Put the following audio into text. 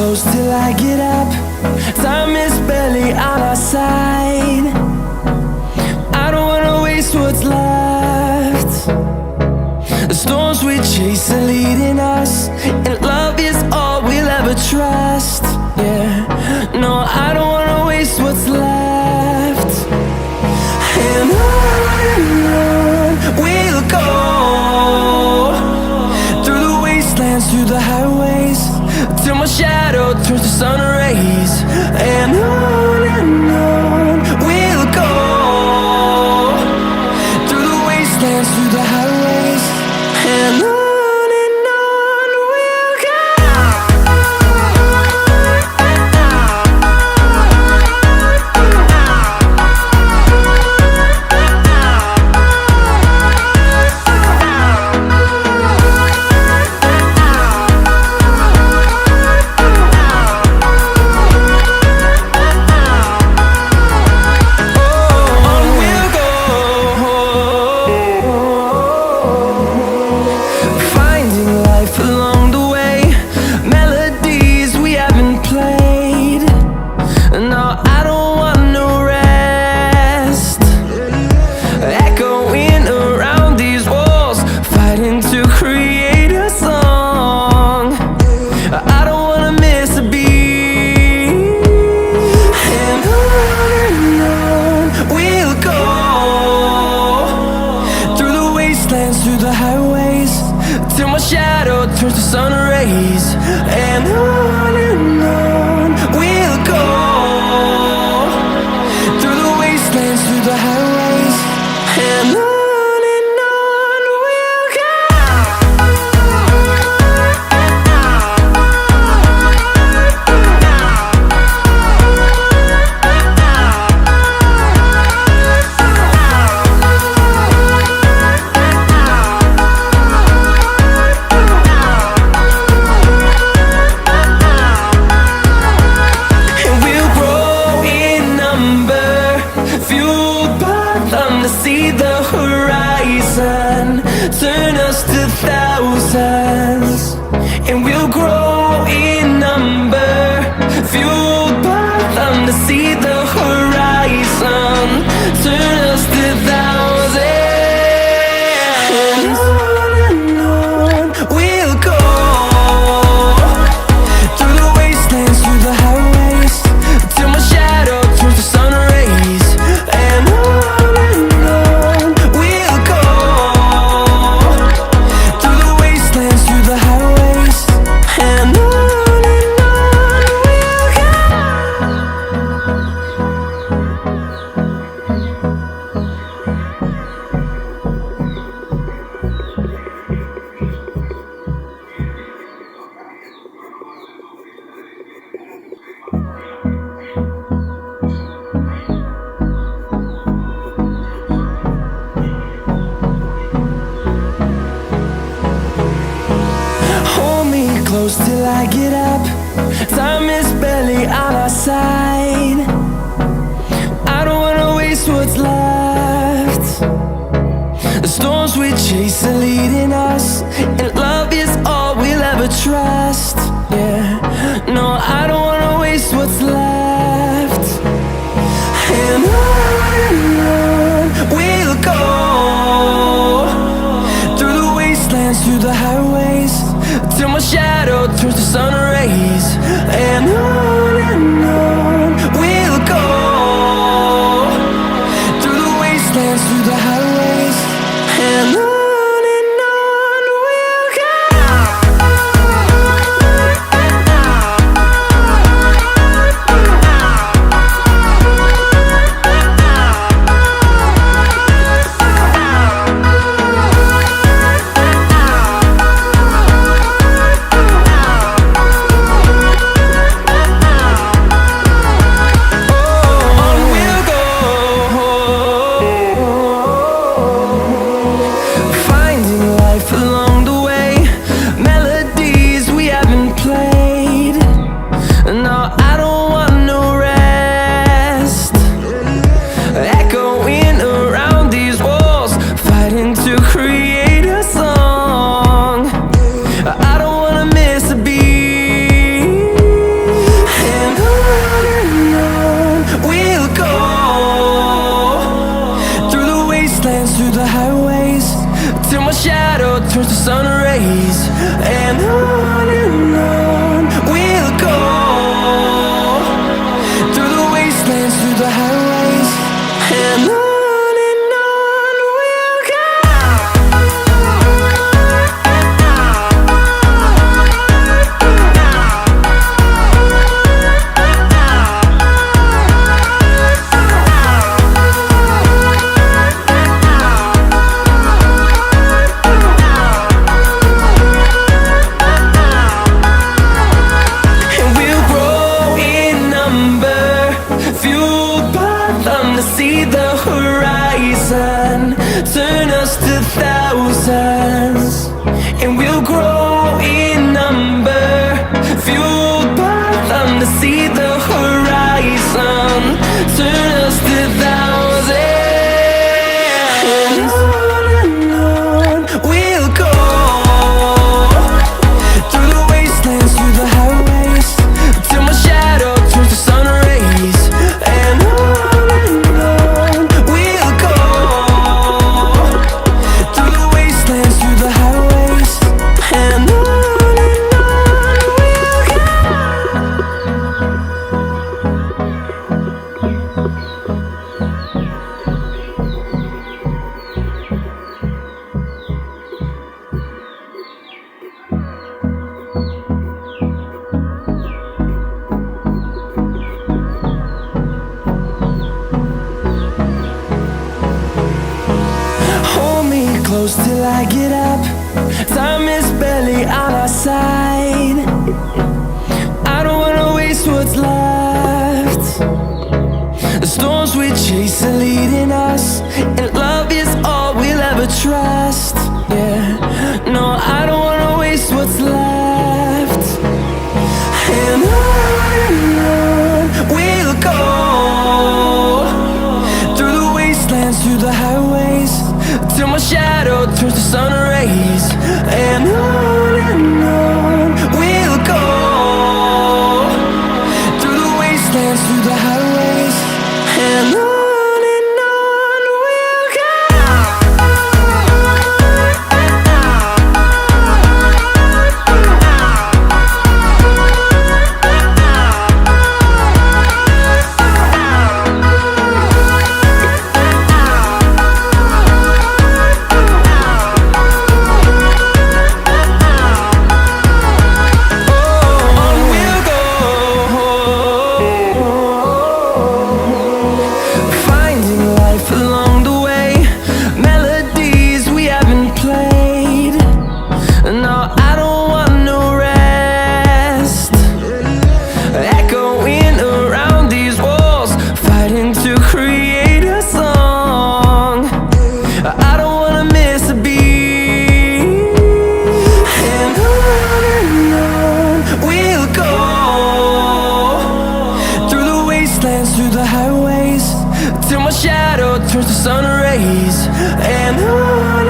close till I get up. Time is barely on our side. I don't wanna waste what's left. The storms we chase are leading us, and love is all we'll ever trust. Yeah, no, I don't wanna waste what's left. And on we'll go, through the wastelands, through the highways, till my shadow turns to sun rays. And on we'll go, through the wastelands, through the highways, and on. Through the highways, till my shadow turns to sun rays. And on we'll go, through the wastelands, through the highways, and on we'll go. See the horizon turn us to thousands, and we'll grow in number, fueled by them. To see the horizon turn us to thousands, and on we'll go, through the wastelands, through the highways, till my shadow turns to sun rays. And close till I get up. Time is barely on our side. I don't wanna waste what's left. The storms we chase are leading us, and love is all we'll ever trust. Yeah, no, I don't wanna waste what's left. And on we'll go, through the wastelands, through the highways, till my shadow turns to sun rays. And on we'll see the horizon, turn us to thousands, and we'll grow in number, fueled by them. To see the horizon, turn us to thousands, and on we'll go, through the wastelands, through the highways, till my shadow turns to sun rays. And on we'll go, through the wastelands, through the highways, and on we'll go. Hold me close till I get up. Time is barely on our side. I don't wanna waste what's left. The storms we chase are leading us, and love is all we'll ever trust. Yeah, no, I don't wanna waste what's left. And on we'll go, through the wastelands, through the highways, till my shadow turns to sun rays. And on we'll go, through the wastelands, through the highways, and on we'll go. Finding life along the way, melodies we haven't played. No, I don't want no rest. Echoing around these walls, fighting to create a song. I don't wanna miss a beat. And on we'll go, through the wastelands, through the highways, till my shadow turns to sun rays. And on